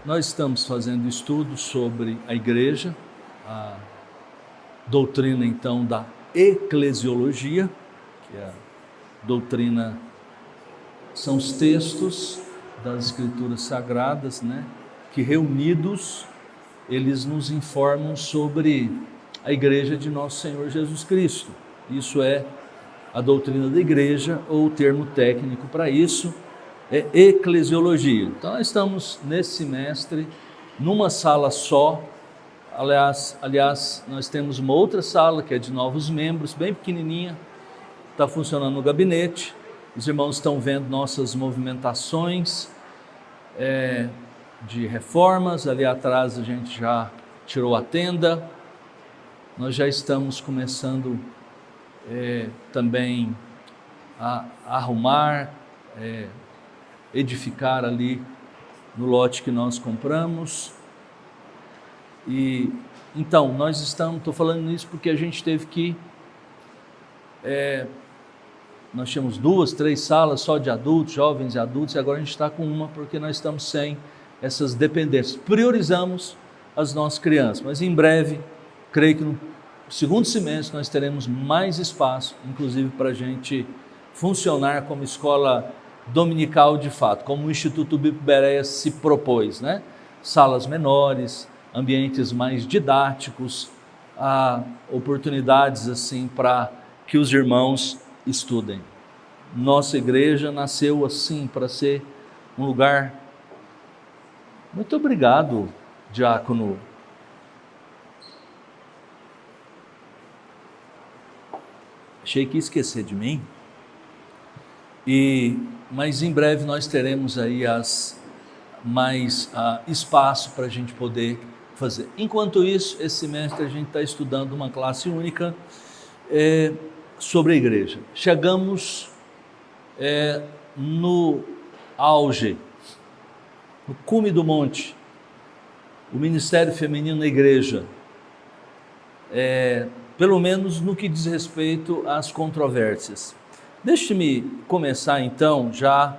Nós estamos fazendo estudos sobre a igreja, a doutrina então da eclesiologia, que é a doutrina, são os textos das escrituras sagradas, que reunidos eles nos informam sobre a igreja de nosso Senhor Jesus Cristo. Isso é a doutrina da igreja, ou o termo técnico para isso é eclesiologia. Então nós estamos nesse semestre numa sala só. Aliás, nós temos uma outra sala que é de novos membros, bem pequenininha, está funcionando no gabinete. Os irmãos estão vendo nossas movimentações de reformas. Ali atrás a gente já tirou a tenda. Nós já estamos começando também a arrumar, edificar ali no lote que nós compramos. E então nós estou falando isso porque a gente teve que nós tínhamos 2, 3 salas só de adultos, jovens e adultos, e agora a gente está com uma porque nós estamos sem essas dependências. Priorizamos as nossas crianças, mas em breve, creio que no segundo semestre nós teremos mais espaço, inclusive para a gente funcionar como escola dominical de fato, como o Instituto Bíblico Bereia se propôs, Salas menores, ambientes mais didáticos, oportunidades assim para que os irmãos estudem. Nossa igreja nasceu assim para ser um lugar. Muito obrigado, diácono. Achei que ia esquecer de mim. Mas em breve nós teremos aí mais espaço para a gente poder fazer. Enquanto isso, esse semestre a gente está estudando uma classe única sobre a igreja. Chegamos no auge, no cume do monte, o ministério feminino na igreja, pelo menos no que diz respeito às controvérsias. Deixe-me começar então já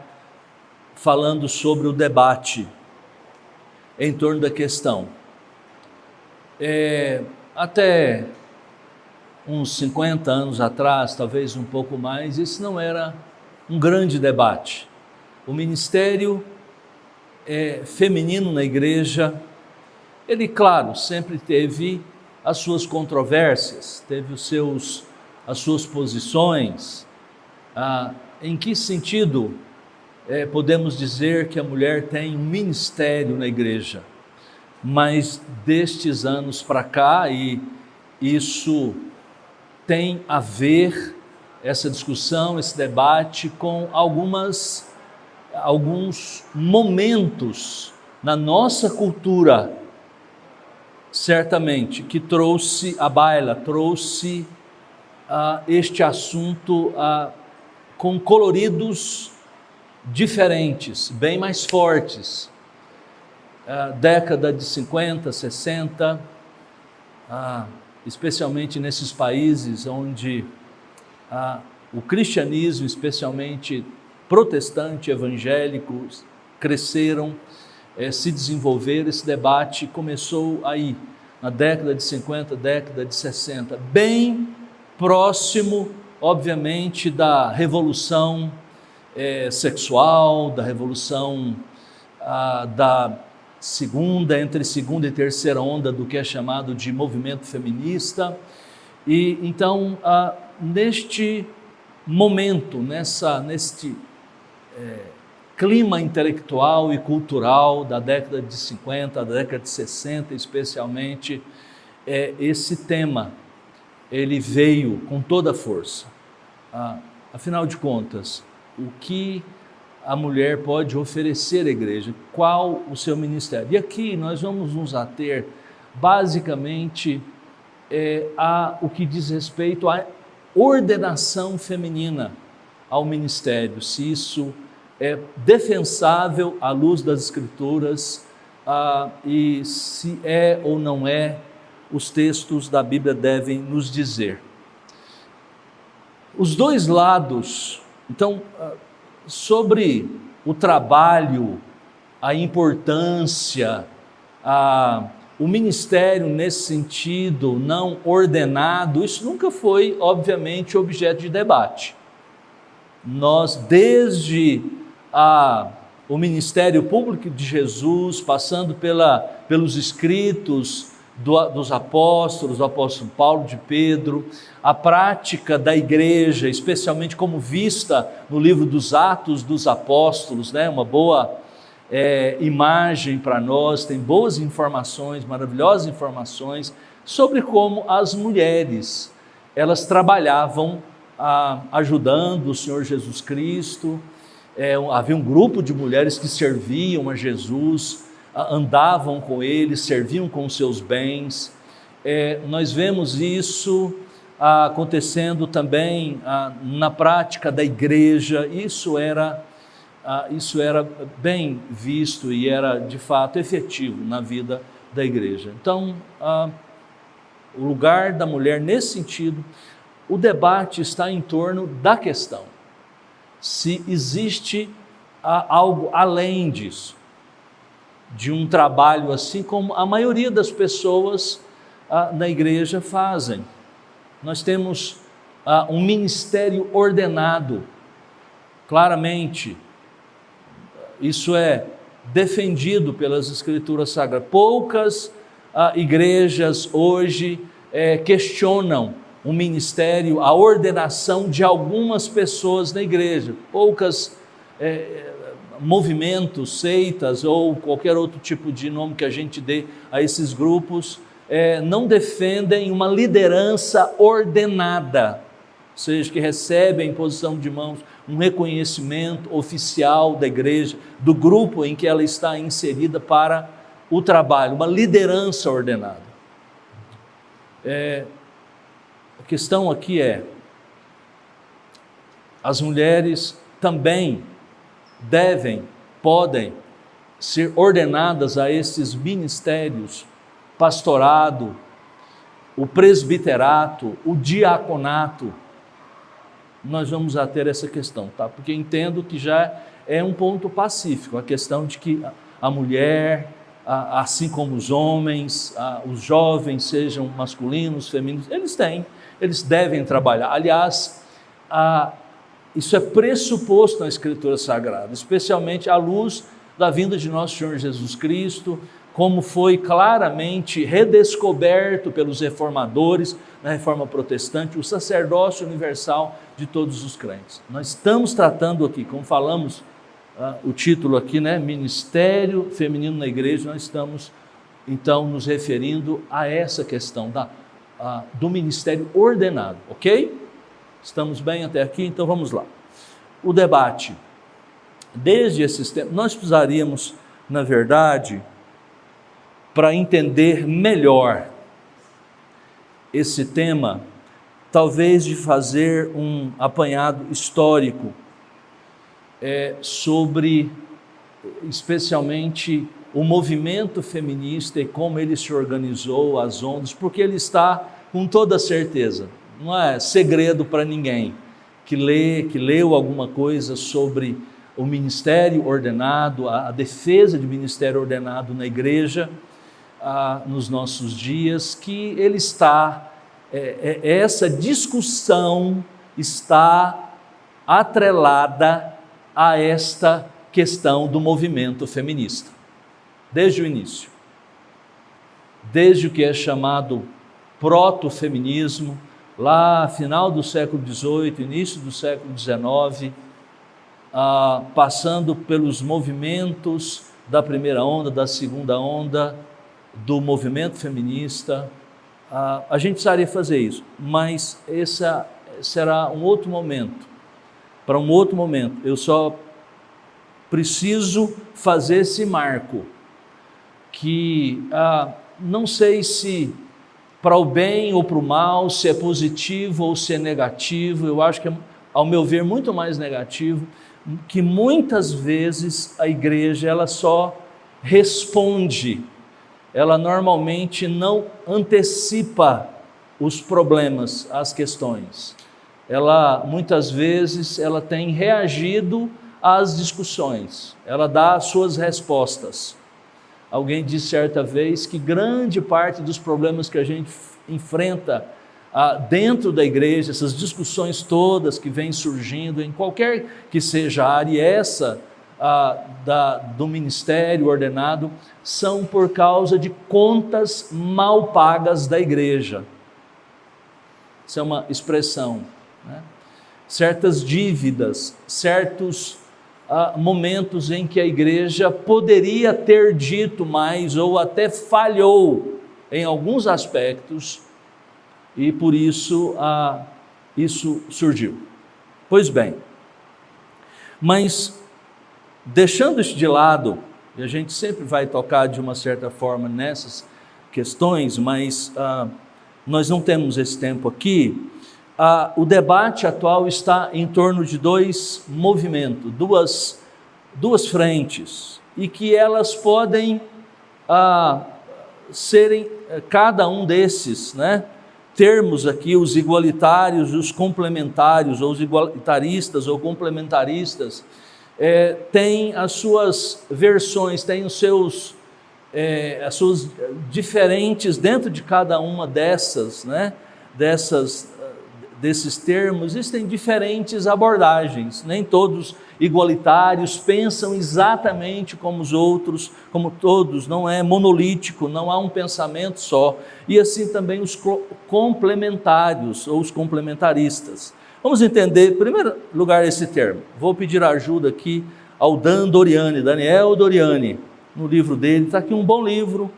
falando sobre o debate em torno da questão. Até uns 50 anos atrás, talvez um pouco mais, isso não era um grande debate. O ministério feminino na igreja, ele, claro, sempre teve as suas controvérsias, teve as suas posições. Em que sentido podemos dizer que a mulher tem um ministério na igreja? Mas destes anos para cá, e isso tem a ver, essa discussão, esse debate, com alguns momentos na nossa cultura, certamente, que trouxe à baila, trouxe este assunto com coloridos diferentes, bem mais fortes. Década de 50, 60, especialmente nesses países onde o cristianismo, especialmente protestante, evangélico, cresceram, se desenvolveram. Esse debate começou aí, na década de 50, década de 60, bem próximo, obviamente, da revolução sexual, da revolução entre segunda e terceira onda do que é chamado de movimento feminista. E então, neste momento, neste clima intelectual e cultural da década de 50, da década de 60 especialmente, esse tema ele veio com toda a força. Afinal de contas, o que a mulher pode oferecer à igreja? Qual o seu ministério? E aqui nós vamos nos ater basicamente o que diz respeito à ordenação feminina ao ministério, se isso é defensável à luz das Escrituras, e se é ou não é, os textos da Bíblia devem nos dizer. Os dois lados, então, sobre o trabalho a importância, o ministério nesse sentido não ordenado, isso nunca foi, obviamente, objeto de debate. Nós, desde o ministério público de Jesus, passando pelos escritos dos apóstolos, do apóstolo Paulo, de Pedro, a prática da igreja, especialmente como vista no livro dos Atos dos Apóstolos, né? Uma boa imagem para nós, tem boas informações, maravilhosas informações sobre como as mulheres, elas trabalhavam ajudando o Senhor Jesus Cristo. Havia um grupo de mulheres que serviam a Jesus, andavam com ele, serviam com os seus bens. Nós vemos isso acontecendo também na prática da igreja. Isso era bem visto e era de fato efetivo na vida da igreja. Então, o lugar da mulher nesse sentido, o debate está em torno da questão, se existe algo além disso, de um trabalho assim como a maioria das pessoas na igreja fazem. Nós temos um ministério ordenado, claramente, isso é defendido pelas Escrituras Sagradas. Poucas igrejas hoje questionam o ministério, a ordenação de algumas pessoas na igreja. Poucas movimentos, seitas ou qualquer outro tipo de nome que a gente dê a esses grupos, não defendem uma liderança ordenada, ou seja, que recebe a imposição de mãos, um reconhecimento oficial da igreja, do grupo em que ela está inserida para o trabalho, uma liderança ordenada. A questão aqui as mulheres também podem ser ordenadas a esses ministérios, pastorado, o presbiterato, o diaconato. Nós vamos ter essa questão, tá? Porque entendo que já é um ponto pacífico, a questão de que a mulher, assim como os homens, os jovens, sejam masculinos, femininos, eles devem trabalhar. Aliás, isso é pressuposto na Escritura Sagrada, especialmente à luz da vinda de nosso Senhor Jesus Cristo, como foi claramente redescoberto pelos reformadores na Reforma Protestante, o sacerdócio universal de todos os crentes. Nós estamos tratando aqui, como falamos, o título aqui, né, Ministério Feminino na Igreja, nós estamos então nos referindo a essa questão do ministério ordenado, ok? Estamos bem até aqui? Então vamos lá. O debate, desde esses tempos, nós precisaríamos, na verdade, para entender melhor esse tema, talvez de fazer um apanhado histórico sobre, especialmente, o movimento feminista e como ele se organizou, as ondas, porque ele está com toda certeza, não é segredo para ninguém que leu alguma coisa sobre o ministério ordenado, a defesa de ministério ordenado na igreja, nos nossos dias, que ele está, essa discussão está atrelada a esta questão do movimento feminista, desde o início, desde o que é chamado proto-feminismo, lá final do século XVIII, início do século XIX, passando pelos movimentos da primeira onda, da segunda onda, do movimento feminista. A gente precisaria fazer isso, mas esse será um outro momento, para um outro momento. Eu só preciso fazer esse marco, que não sei se para o bem ou para o mal, se é positivo ou se é negativo. Eu acho que é, ao meu ver, muito mais negativo, que muitas vezes a igreja ela só responde, ela normalmente não antecipa os problemas, as questões. Ela muitas vezes ela tem reagido às discussões, ela dá as suas respostas. Alguém disse certa vez que grande parte dos problemas que a gente enfrenta dentro da igreja, essas discussões todas que vêm surgindo em qualquer que seja a área, essa do ministério ordenado, são por causa de contas mal pagas da igreja. Isso é uma expressão, né? Certas dívidas, certos momentos em que a igreja poderia ter dito mais ou até falhou em alguns aspectos, e por isso isso surgiu. Pois bem, mas deixando isso de lado, e a gente sempre vai tocar de uma certa forma nessas questões, mas nós não temos esse tempo aqui. O debate atual está em torno de dois movimentos, duas frentes, e que elas podem serem, cada um desses, né, termos aqui, os igualitários, os complementares, ou os igualitaristas ou complementaristas, tem as suas versões, tem as suas diferentes dentro de cada uma dessas, né, desses termos. Existem diferentes abordagens, nem todos igualitários pensam exatamente como os outros, como todos, não é monolítico, não há um pensamento só, e assim também os complementários ou os complementaristas. Vamos entender, em primeiro lugar, esse termo. Vou pedir ajuda aqui ao Daniel Doriani, no livro dele, está aqui um bom livro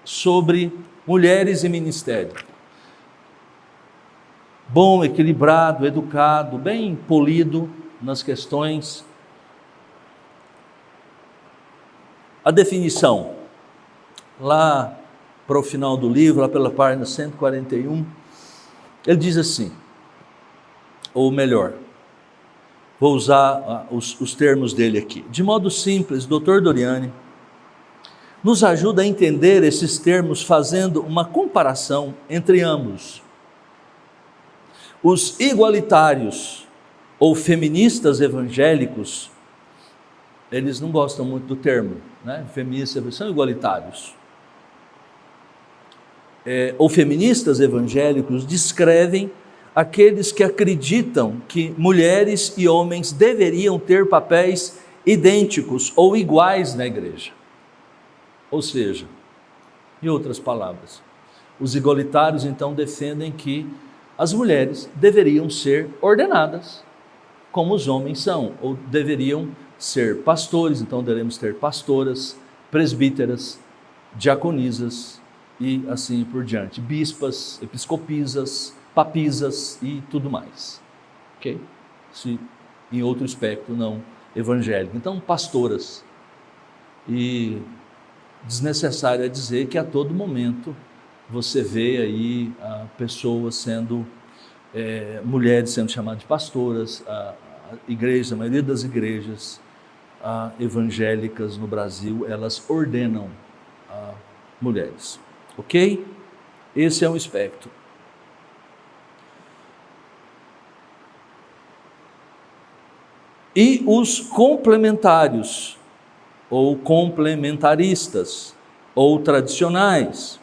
sobre mulheres e ministério. Bom, equilibrado, educado, bem polido nas questões. A definição, lá para o final do livro, lá pela página 141, ele diz assim, ou melhor, vou usar os termos dele aqui. De modo simples, Dr. Doriani nos ajuda a entender esses termos fazendo uma comparação entre ambos. Os igualitários ou feministas evangélicos, eles não gostam muito do termo, né? Feministas são igualitários. Ou feministas evangélicos descrevem aqueles que acreditam que mulheres e homens deveriam ter papéis idênticos ou iguais na igreja. Ou seja, em outras palavras, os igualitários então defendem que as mulheres deveriam ser ordenadas como os homens são, ou deveriam ser pastores, então devemos ter pastoras, presbíteras, diaconisas e assim por diante, bispas, episcopisas, papisas e tudo mais, ok? Se em outro espectro não evangélico, então pastoras. E desnecessário é dizer que a todo momento você vê aí pessoas sendo, mulheres sendo chamadas de pastoras, a maioria das igrejas evangélicas no Brasil, elas ordenam mulheres, ok? Esse é um espectro. E os complementários, ou complementaristas, ou tradicionais,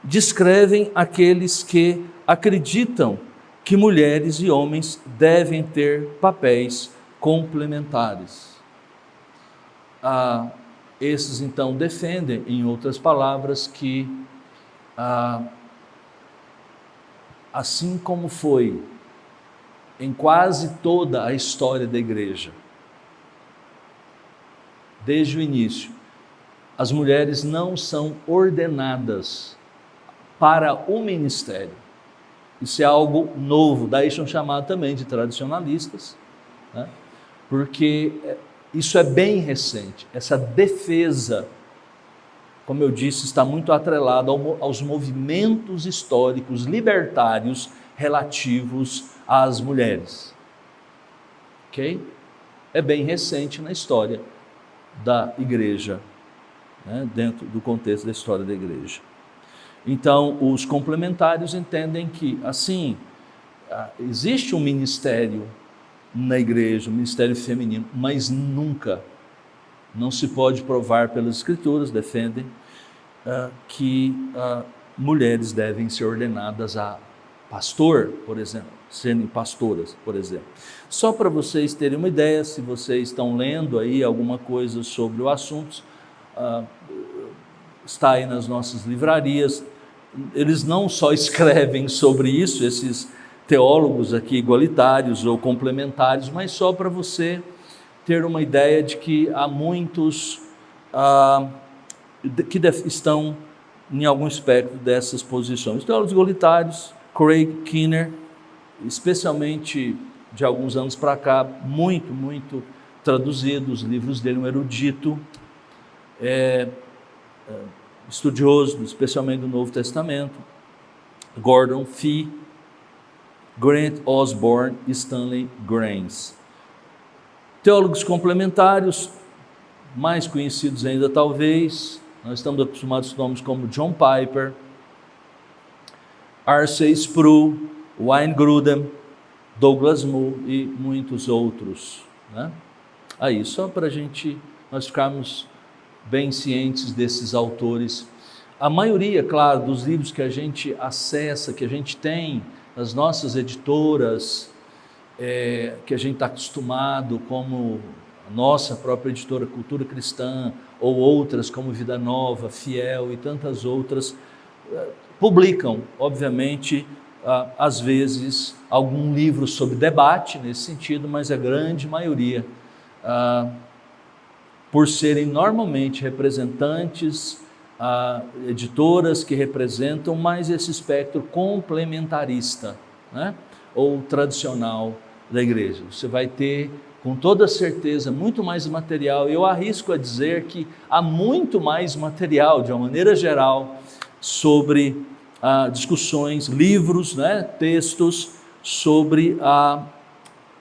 descrevem aqueles que acreditam que mulheres e homens devem ter papéis complementares. Esses então defendem, em outras palavras, que assim como foi em quase toda a história da igreja, desde o início, as mulheres não são ordenadas para o ministério. Isso é algo novo, daí são chamados também de tradicionalistas, né? Porque isso é bem recente. Essa defesa, como eu disse, está muito atrelada aos movimentos históricos libertários relativos às mulheres, ok? É bem recente na história da igreja, né? Dentro do contexto da história da igreja. Então, os complementários entendem que, assim, existe um ministério na igreja, o ministério feminino, mas nunca, não se pode provar pelas escrituras, defendem, que mulheres devem ser ordenadas a pastor, por exemplo, serem pastoras, por exemplo. Só para vocês terem uma ideia, se vocês estão lendo aí alguma coisa sobre o assunto, está aí nas nossas livrarias. Eles não só escrevem sobre isso, esses teólogos aqui igualitários ou complementares, mas só para você ter uma ideia de que há muitos que estão em algum espectro dessas posições. Os teólogos igualitários, Craig Keener, especialmente de alguns anos para cá, muito traduzido, os livros dele, um erudito, estudioso, especialmente do Novo Testamento, Gordon Fee, Grant Osborne e Stanley Granz. Teólogos complementares, mais conhecidos ainda talvez, nós estamos acostumados com nomes como John Piper, R.C. Sproul, Wayne Grudem, Douglas Moo e muitos outros, né? Aí, só para nós ficarmos bem cientes desses autores. A maioria, claro, dos livros que a gente acessa, que a gente tem nas nossas editoras, que a gente está acostumado, como a nossa própria editora Cultura Cristã, ou outras como Vida Nova, Fiel e tantas outras, publicam, obviamente, às vezes, algum livro sobre debate nesse sentido, mas a grande maioria, por serem normalmente representantes, editoras que representam mais esse espectro complementarista, né? Ou tradicional da igreja. Você vai ter, com toda certeza, muito mais material. Eu arrisco a dizer que há muito mais material, de uma maneira geral, sobre discussões, livros, né, textos sobre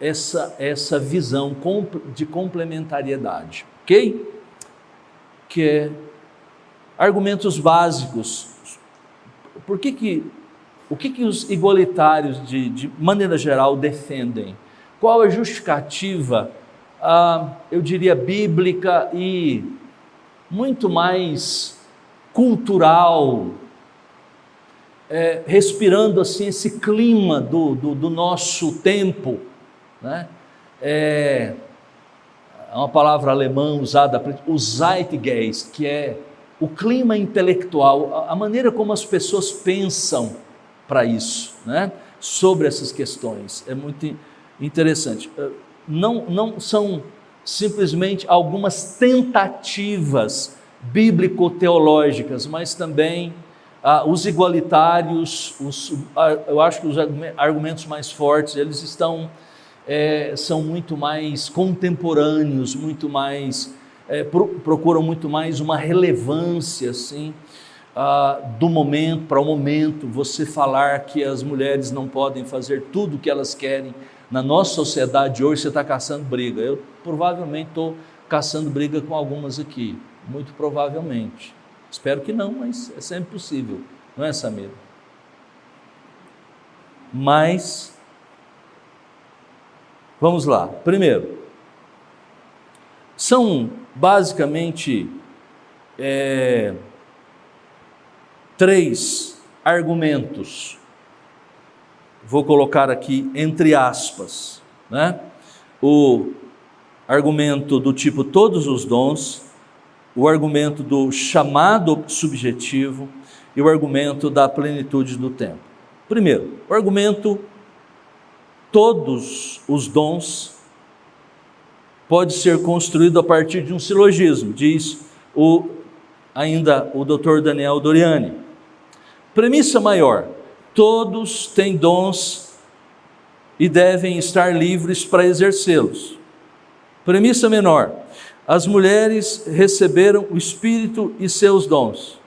essa visão de complementariedade, ok? Que é argumentos básicos. O que os igualitários, de maneira geral, defendem? Qual a justificativa, eu diria, bíblica e muito mais cultural, respirando assim esse clima do nosso tempo, né? É uma palavra alemã usada, o Zeitgeist, que é o clima intelectual, a maneira como as pessoas pensam para isso, né? Sobre essas questões, é muito interessante. Não são simplesmente algumas tentativas bíblico-teológicas, mas também os igualitários, eu acho que os argumentos mais fortes, eles são muito mais contemporâneos, muito mais, procuram muito mais uma relevância, assim, do momento para o momento. Você falar que as mulheres não podem fazer tudo o que elas querem na nossa sociedade hoje, você está caçando briga. Eu provavelmente estou caçando briga com algumas aqui, muito provavelmente. Espero que não, mas é sempre possível, não é, Samir? Mas, vamos lá. Primeiro, são basicamente 3 argumentos, vou colocar aqui entre aspas, né? O argumento do tipo todos os dons, o argumento do chamado subjetivo e o argumento da plenitude do tempo. Primeiro, o argumento todos os dons pode ser construído a partir de um silogismo, diz ainda o Dr. Daniel Doriani. Premissa maior: todos têm dons e devem estar livres para exercê-los. Premissa menor: as mulheres receberam o Espírito e seus dons.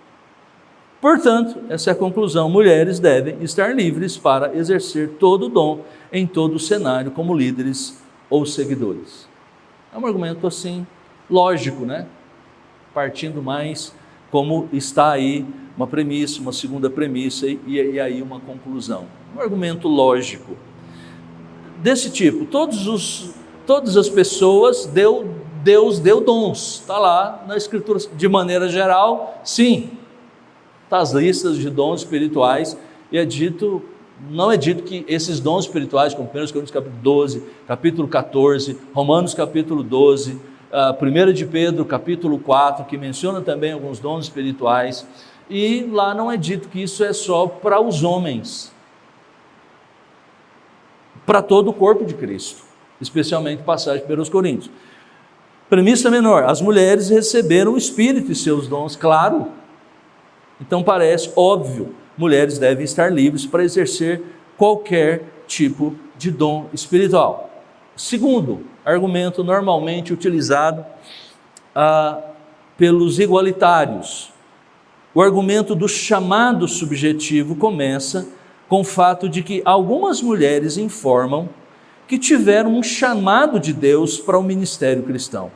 Portanto, essa é a conclusão: mulheres devem estar livres para exercer todo o dom em todo o cenário, como líderes ou seguidores. É um argumento assim, lógico, né? Partindo mais como está aí uma premissa, uma segunda premissa e aí uma conclusão. Um argumento lógico. desse tipo. Todas as pessoas, Deus deu dons. Está lá na Escritura, de maneira geral, sim. Está as listas de dons espirituais, e não é dito que esses dons espirituais, como 1 Coríntios capítulo 12, capítulo 14, Romanos capítulo 12, 1 de Pedro capítulo 4, que menciona também alguns dons espirituais, e lá não é dito que isso é só para os homens, para todo o corpo de Cristo, especialmente passagem de 1 Coríntios. Premissa menor: as mulheres receberam o Espírito e seus dons, claro. Então parece óbvio, mulheres devem estar livres para exercer qualquer tipo de dom espiritual. Segundo argumento normalmente utilizado pelos igualitários, o argumento do chamado subjetivo começa com o fato de que algumas mulheres informam que tiveram um chamado de Deus para o ministério cristão.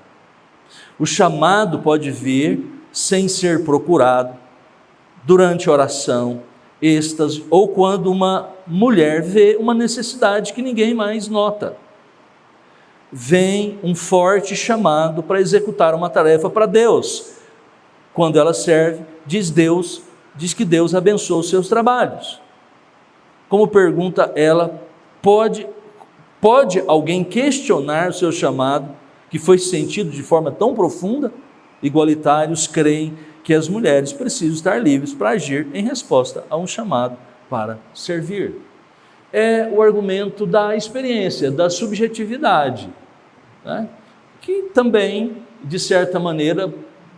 O chamado pode vir sem ser procurado, durante oração, êxtase, ou quando uma mulher vê uma necessidade que ninguém mais nota. Vem um forte chamado para executar uma tarefa para Deus. Quando ela serve, diz que Deus abençoa os seus trabalhos. Como pergunta ela, pode alguém questionar o seu chamado, que foi sentido de forma tão profunda? Igualitários creem que as mulheres precisam estar livres para agir em resposta a um chamado para servir. É o argumento da experiência, da subjetividade, né? Que também, de certa maneira,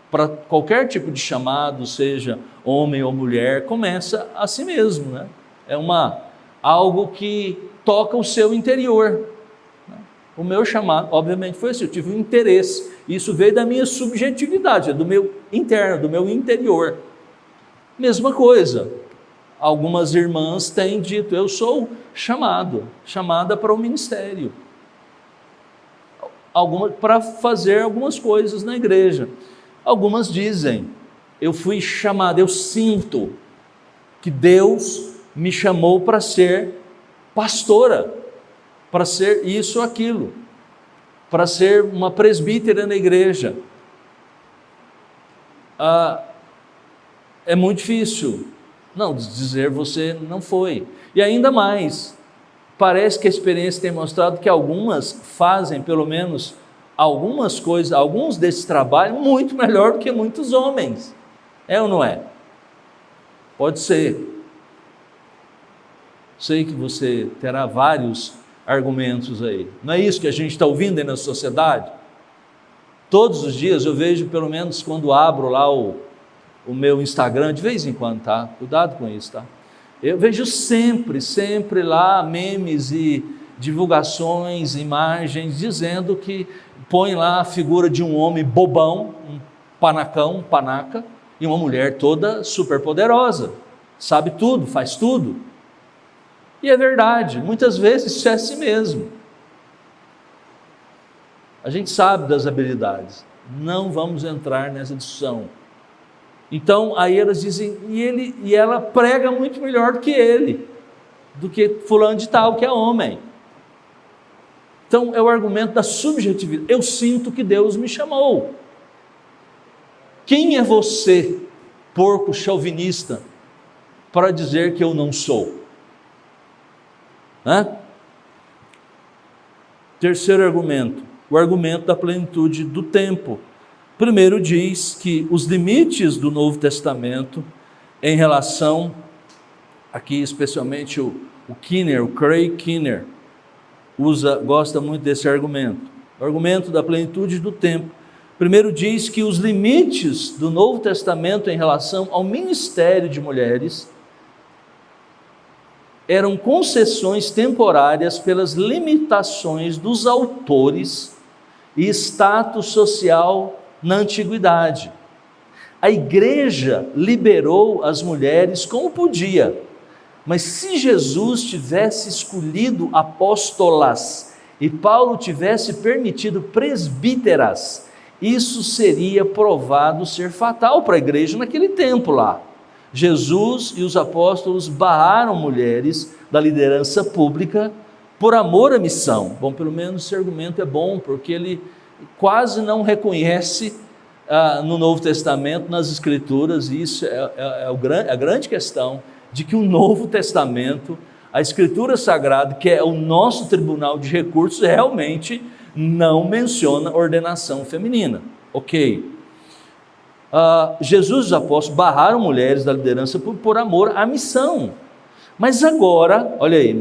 para qualquer tipo de chamado, seja homem ou mulher, começa a si mesmo, né? É algo que toca o seu interior. O meu chamado, obviamente, foi assim, eu tive um interesse, isso veio da minha subjetividade, do meu interno, do meu interior. Mesma coisa, algumas irmãs têm dito, eu sou chamada para o ministério, para fazer algumas coisas na igreja. Algumas dizem, eu fui chamada, eu sinto que Deus me chamou para ser pastora, para ser isso ou aquilo, para ser uma presbítera na igreja. É muito difícil não dizer você não foi. E ainda mais, parece que a experiência tem mostrado que algumas fazem pelo menos algumas coisas, alguns desses trabalhos muito melhor do que muitos homens. É ou não é? Pode ser. Sei que você terá vários argumentos aí. Não é isso que a gente está ouvindo aí na sociedade? Todos os dias eu vejo, pelo menos quando abro lá o meu Instagram, de vez em quando, tá? Cuidado com isso, tá? Eu vejo sempre lá memes e divulgações, imagens, dizendo que põe lá a figura de um homem bobão, um panacão, um panaca, e uma mulher toda super poderosa, sabe tudo, faz tudo. E é verdade, muitas vezes isso é assim mesmo. A gente sabe das habilidades, não vamos entrar nessa discussão. Então, aí elas dizem, e ela prega muito melhor do que ele, do que fulano de tal, que é homem. Então, é o argumento da subjetividade. Eu sinto que Deus me chamou. Quem é você, porco chauvinista, para dizer que eu não sou? Terceiro argumento, o argumento da plenitude do tempo. Primeiro diz que os limites do Novo Testamento em relação, aqui especialmente o Craig Kinner, gosta muito desse argumento, o argumento da plenitude do tempo. Primeiro diz que os limites do Novo Testamento em relação ao ministério de mulheres eram concessões temporárias pelas limitações dos autores e status social na antiguidade. A igreja liberou as mulheres como podia, mas se Jesus tivesse escolhido apóstolas e Paulo tivesse permitido presbíteras, isso seria provado ser fatal para a igreja naquele tempo lá. Jesus e os apóstolos barraram mulheres da liderança pública por amor à missão. Bom, pelo menos esse argumento é bom, porque ele quase não reconhece no Novo Testamento, nas Escrituras, e isso é a grande questão, de que o Novo Testamento, a Escritura Sagrada, que é o nosso tribunal de recursos, realmente não menciona ordenação feminina. Ok. Jesus e os apóstolos barraram mulheres da liderança por amor à missão. Mas agora, olha aí,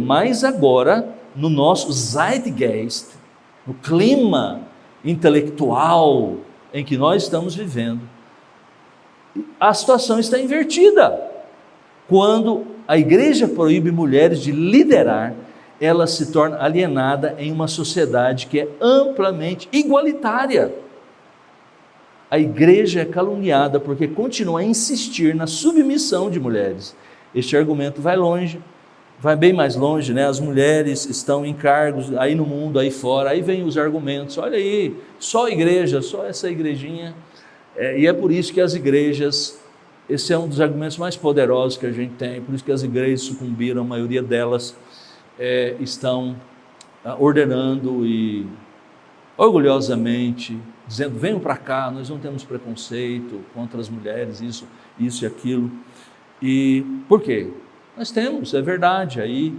no nosso zeitgeist, no clima intelectual em que nós estamos vivendo, a situação está invertida. Quando a igreja proíbe mulheres de liderar, ela se torna alienada em uma sociedade que é amplamente igualitária. A igreja é caluniada porque continua a insistir na submissão de mulheres. Este argumento vai longe, vai bem mais longe, né? As mulheres estão em cargos aí no mundo, aí fora, aí vem os argumentos, olha aí, só a igreja, só essa igrejinha, e é por isso que as igrejas, esse é um dos argumentos mais poderosos que a gente tem, por isso que as igrejas sucumbiram, a maioria delas estão ordenando e orgulhosamente dizendo, venham para cá, nós não temos preconceito contra as mulheres, isso e aquilo. E por quê? Nós temos, é verdade, aí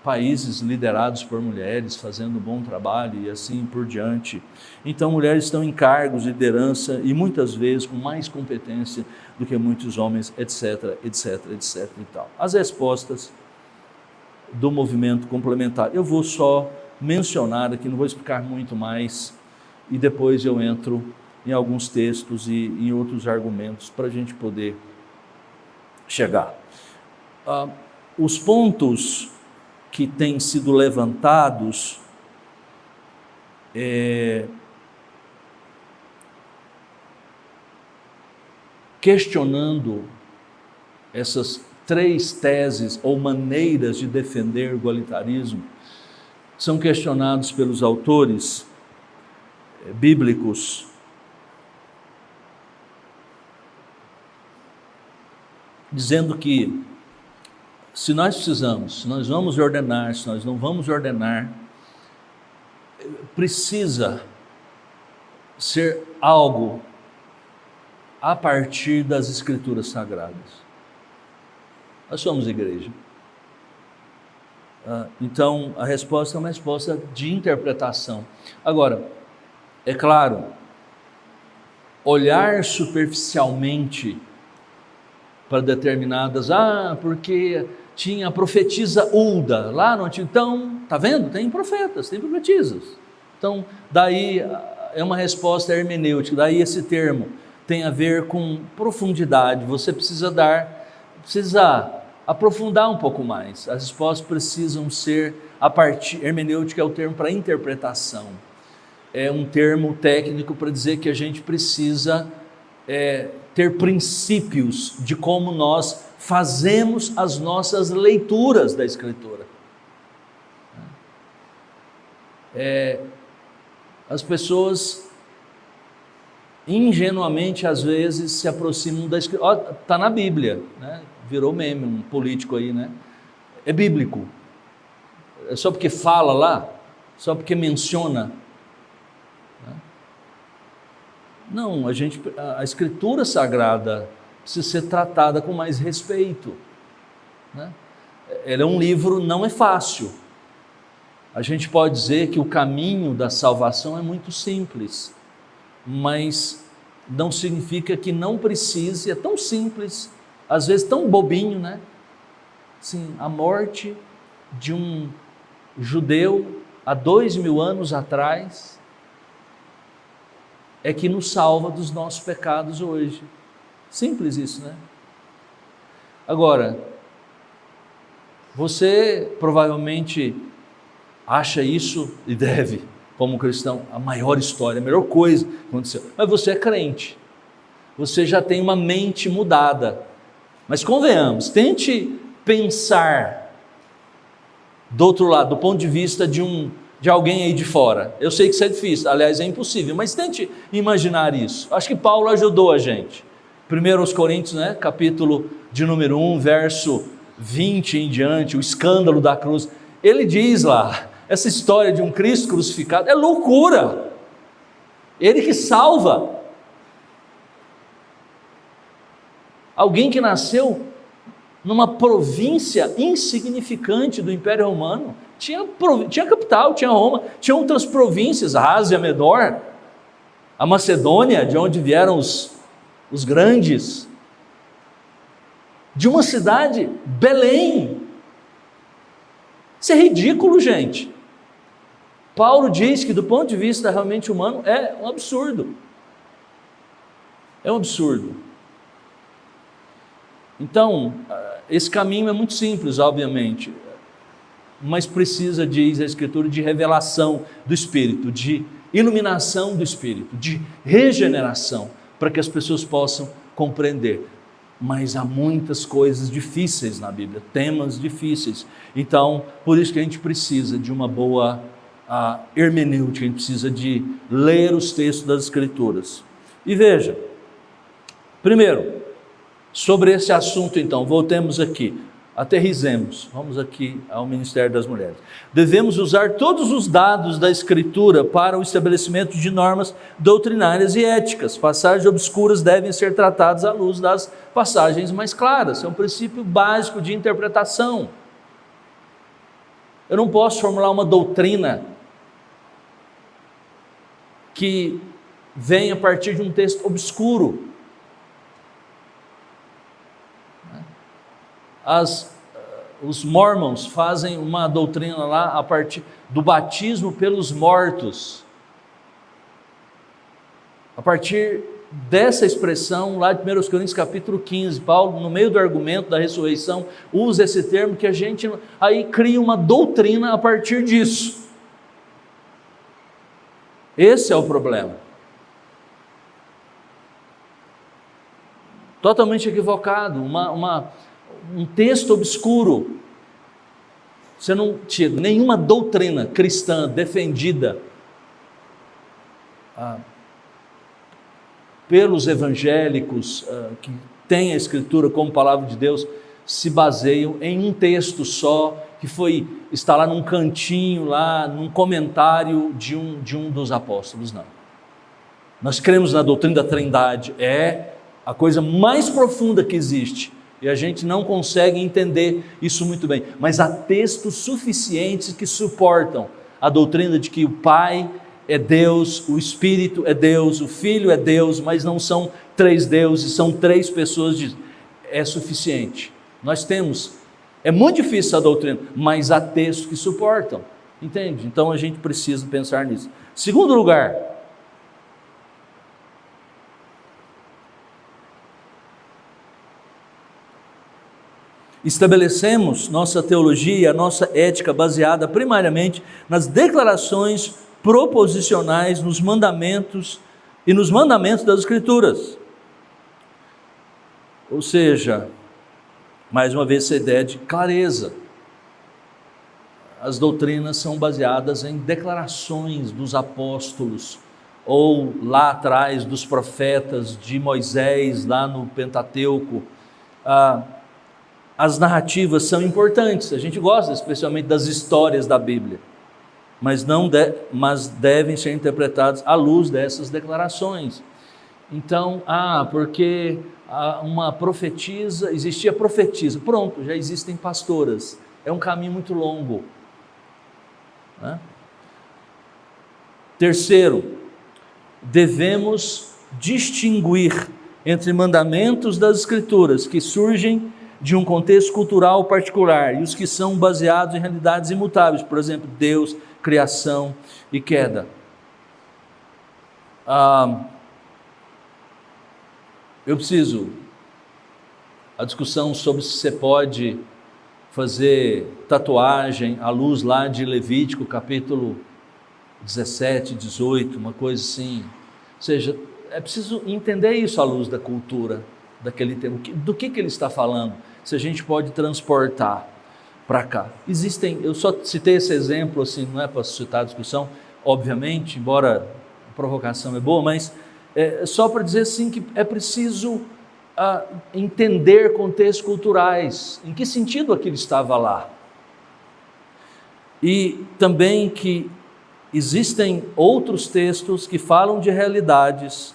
países liderados por mulheres fazendo um bom trabalho e assim por diante. Então mulheres estão em cargos de liderança e muitas vezes com mais competência do que muitos homens, etc, etc, etc e tal. As respostas do movimento complementar, eu vou só mencionar aqui, não vou explicar muito mais, e depois eu entro em alguns textos e em outros argumentos para a gente poder chegar. Os pontos que têm sido levantados questionando essas 3 teses ou maneiras de defender o igualitarismo, são questionados pelos autores bíblicos, dizendo que se nós vamos ordenar, se nós não vamos ordenar, precisa ser algo a partir das Escrituras Sagradas. Nós somos igreja. Então, a resposta é uma resposta de interpretação. Agora, é claro, olhar superficialmente para determinadas, porque tinha a profetisa Hulda lá no Antigo, então, está vendo? Tem profetas, tem profetisas. Então, daí é uma resposta hermenêutica, daí esse termo tem a ver com profundidade, você precisa aprofundar um pouco mais, as respostas precisam ser a partir, hermenêutica é o termo para interpretação, é um termo técnico para dizer que a gente precisa ter princípios de como nós fazemos as nossas leituras da Escritura. As pessoas ingenuamente às vezes se aproximam da Escritura, está na Bíblia, né? Virou meme, um político aí, né? É bíblico, é só porque fala lá, só porque menciona. Não, a Escritura Sagrada precisa ser tratada com mais respeito, né? Ela é um livro, não é fácil. A gente pode dizer que o caminho da salvação é muito simples, mas não significa que não precise, é tão simples, às vezes tão bobinho, né? Sim, a morte de um judeu há 2000 anos atrás é que nos salva dos nossos pecados hoje. Simples isso, né? Agora, você provavelmente acha isso, e deve, como cristão, a maior história, a melhor coisa que aconteceu. Mas você é crente, você já tem uma mente mudada. Mas convenhamos, tente pensar do outro lado, do ponto de vista de alguém aí de fora. Eu sei que isso é difícil, aliás é impossível, mas tente imaginar isso. Acho que Paulo ajudou a gente. 1 Coríntios, né, capítulo de número 1, verso 20 em diante, o escândalo da cruz. Ele diz lá, essa história de um Cristo crucificado é loucura. Ele que salva. Alguém que nasceu numa província insignificante do Império Romano, tinha capital, tinha Roma, tinha outras províncias, a Ásia Menor, a Macedônia, de onde vieram os grandes, de uma cidade, Belém. Isso é ridículo, gente. Paulo diz que do ponto de vista realmente humano é um absurdo. É um absurdo. Então, esse caminho é muito simples, obviamente, mas precisa, diz a Escritura, de revelação do Espírito, de iluminação do Espírito, de regeneração, para que as pessoas possam compreender. Mas há muitas coisas difíceis na Bíblia, temas difíceis. Então, por isso que a gente precisa de uma boa hermenêutica, a gente precisa de ler os textos das Escrituras. E veja, primeiro, sobre esse assunto então, voltemos aqui, aterrizemos, vamos aqui ao Ministério das Mulheres. Devemos usar todos os dados da Escritura para o estabelecimento de normas doutrinárias e éticas. Passagens obscuras devem ser tratadas à luz das passagens mais claras. É um princípio básico de interpretação. Eu não posso formular uma doutrina que vem a partir de um texto obscuro. Os mormons fazem uma doutrina lá a partir do batismo pelos mortos. A partir dessa expressão lá de 1 Coríntios capítulo 15, Paulo, no meio do argumento da ressurreição, usa esse termo que a gente aí cria uma doutrina a partir disso. Esse é o problema. Totalmente equivocado, um texto obscuro. Você não tira nenhuma doutrina cristã defendida pelos evangélicos que têm a Escritura como palavra de Deus, se baseiam em um texto só, que está lá num cantinho, lá num comentário de um dos apóstolos. Não. Nós cremos na doutrina da Trindade, é a coisa mais profunda que existe. E a gente não consegue entender isso muito bem, mas há textos suficientes que suportam a doutrina de que o Pai é Deus, o Espírito é Deus, o Filho é Deus, mas não são três deuses, são três pessoas, é suficiente. Nós temos, é muito difícil essa doutrina, mas há textos que suportam, entende? Então a gente precisa pensar nisso. Segundo lugar, estabelecemos nossa teologia e a nossa ética baseada primariamente nas declarações proposicionais, nos mandamentos das Escrituras. Ou seja, mais uma vez essa ideia de clareza. As doutrinas são baseadas em declarações dos apóstolos, ou lá atrás dos profetas, de Moisés, lá no Pentateuco. As narrativas são importantes, a gente gosta especialmente das histórias da Bíblia, mas devem ser interpretadas à luz dessas declarações. Então, porque uma profetisa, existia profetisa, pronto, já existem pastoras, é um caminho muito longo. Né? Terceiro, devemos distinguir entre mandamentos das Escrituras que surgem de um contexto cultural particular e os que são baseados em realidades imutáveis, por exemplo, Deus, criação e queda. A discussão sobre se você pode fazer tatuagem à luz lá de Levítico, capítulo 17, 18, uma coisa assim. Ou seja, é preciso entender isso à luz da cultura, daquele tempo. Do que ele está falando? Se a gente pode transportar para cá. Eu só citei esse exemplo, assim, não é para suscitar a discussão, obviamente, embora a provocação é boa, mas só para dizer assim que é preciso entender contextos culturais, em que sentido aquilo estava lá. e também que existem outros textos que falam de realidades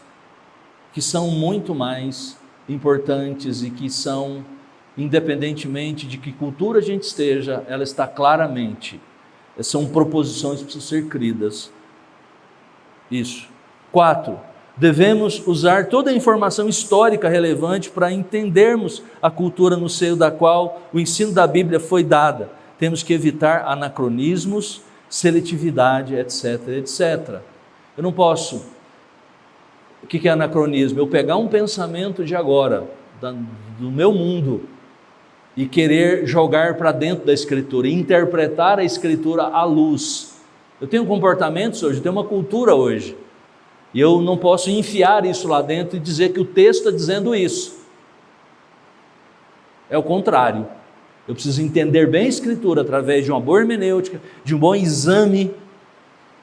que são muito mais importantes e que são, independentemente de que cultura a gente esteja, ela está claramente, são proposições que precisam ser cridas. Isso. 4. Devemos usar toda a informação histórica relevante para entendermos a cultura no seio da qual o ensino da Bíblia foi dada. Temos que evitar anacronismos, seletividade, etc, etc. Eu não posso. O que é anacronismo? Eu pegar um pensamento de agora, do meu mundo, e querer jogar para dentro da Escritura, e interpretar a Escritura à luz. Eu tenho comportamentos hoje, eu tenho uma cultura hoje, e eu não posso enfiar isso lá dentro e dizer que o texto está dizendo isso. É o contrário. Eu preciso entender bem a Escritura através de uma boa hermenêutica, de um bom exame,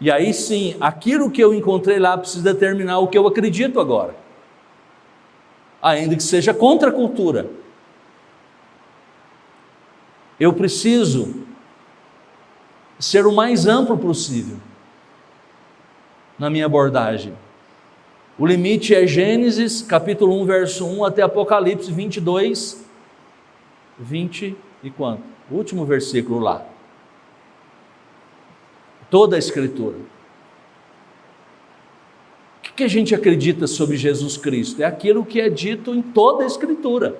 e aí sim, aquilo que eu encontrei lá precisa determinar o que eu acredito agora, ainda que seja contra a cultura. Eu preciso ser o mais amplo possível na minha abordagem. O limite é Gênesis, capítulo 1, verso 1, até Apocalipse 22, 20 e quanto? O último versículo lá. Toda a Escritura. O que a gente acredita sobre Jesus Cristo? É aquilo que é dito em toda a Escritura.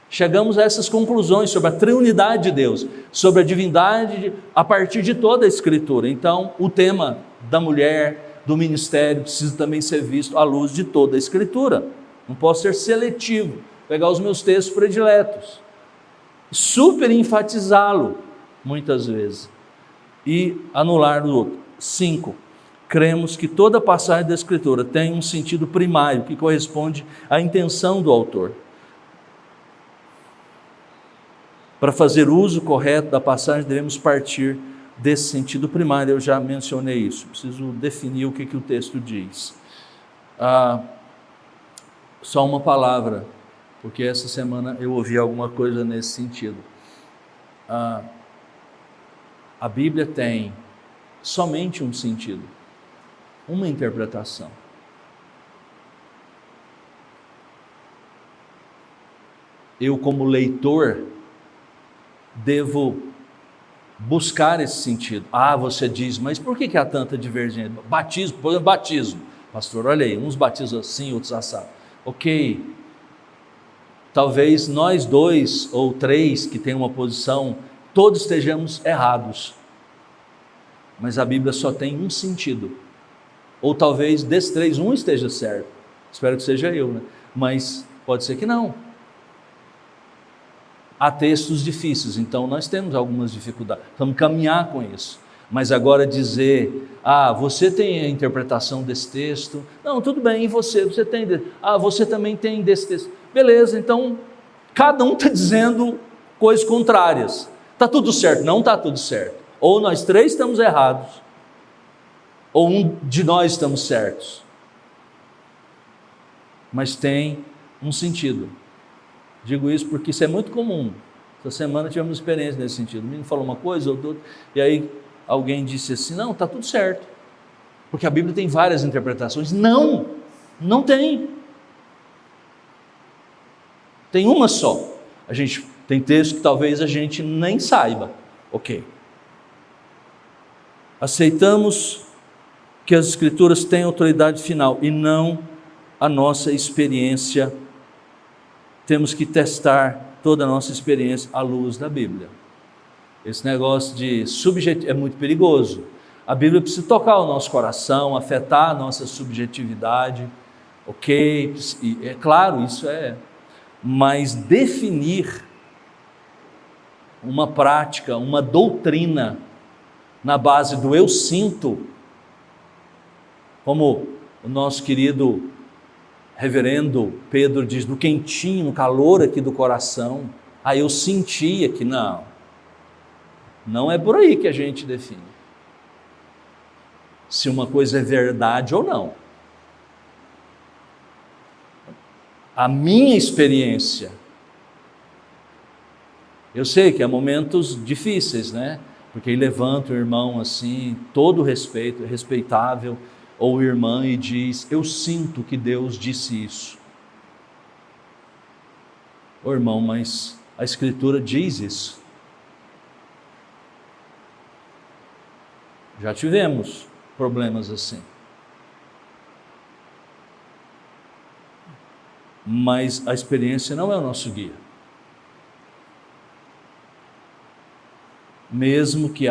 Chegamos a essas conclusões sobre a triunidade de Deus, sobre a divindade a partir de toda a Escritura. Então, o tema da mulher, do ministério, precisa também ser visto à luz de toda a Escritura. Não posso ser seletivo, pegar os meus textos prediletos, super enfatizá-lo, muitas vezes, e anular o outro. 5. Cremos que toda passagem da Escritura tem um sentido primário, que corresponde à intenção do autor. Para fazer uso correto da passagem, devemos partir desse sentido primário. Eu já mencionei isso, preciso definir o que o texto diz. Só uma palavra, porque essa semana eu ouvi alguma coisa nesse sentido. A Bíblia tem somente um sentido, uma interpretação. Eu, como leitor, devo buscar esse sentido. Você diz, mas por que há tanta divergência? Batismo, por exemplo, batismo. Pastor, olha aí, uns batizam assim, outros assado. Ok, talvez nós 2 ou 3 que tem uma posição, todos estejamos errados. Mas a Bíblia só tem um sentido. Ou talvez desses 3, um esteja certo. Espero que seja eu, né? Mas pode ser que não. Há textos difíceis, então nós temos algumas dificuldades, vamos caminhar com isso. Mas agora dizer, você tem a interpretação desse texto, não, tudo bem, e você tem, você também tem desse texto, beleza, então cada um está dizendo coisas contrárias, está tudo certo? Não está tudo certo, ou nós 3 estamos errados, ou um de nós estamos certos, mas tem um sentido. Digo isso porque isso é muito comum. Essa semana tivemos experiência nesse sentido. O menino falou uma coisa, e aí alguém disse assim, não, está tudo certo, porque a Bíblia tem várias interpretações. Não tem. Tem uma só. A gente tem texto que talvez a gente nem saiba. Ok. Aceitamos que as Escrituras têm autoridade final e não a nossa experiência. Temos que testar toda a nossa experiência à luz da Bíblia. Esse negócio de subjetividade é muito perigoso. A Bíblia precisa tocar o nosso coração, afetar a nossa subjetividade, ok? E é claro, isso é. Mas definir uma prática, uma doutrina na base do eu sinto, como o nosso querido reverendo Pedro diz, no quentinho, no calor aqui do coração, eu sentia que não é por aí que a gente define se uma coisa é verdade ou não. A minha experiência, eu sei que há momentos difíceis, né? Porque aí levanta o irmão assim, todo respeito, respeitável, ou irmã, e diz: eu sinto que Deus disse isso. Ô irmão, mas a Escritura diz isso. Já tivemos problemas assim. Mas a experiência não é o nosso guia. Mesmo que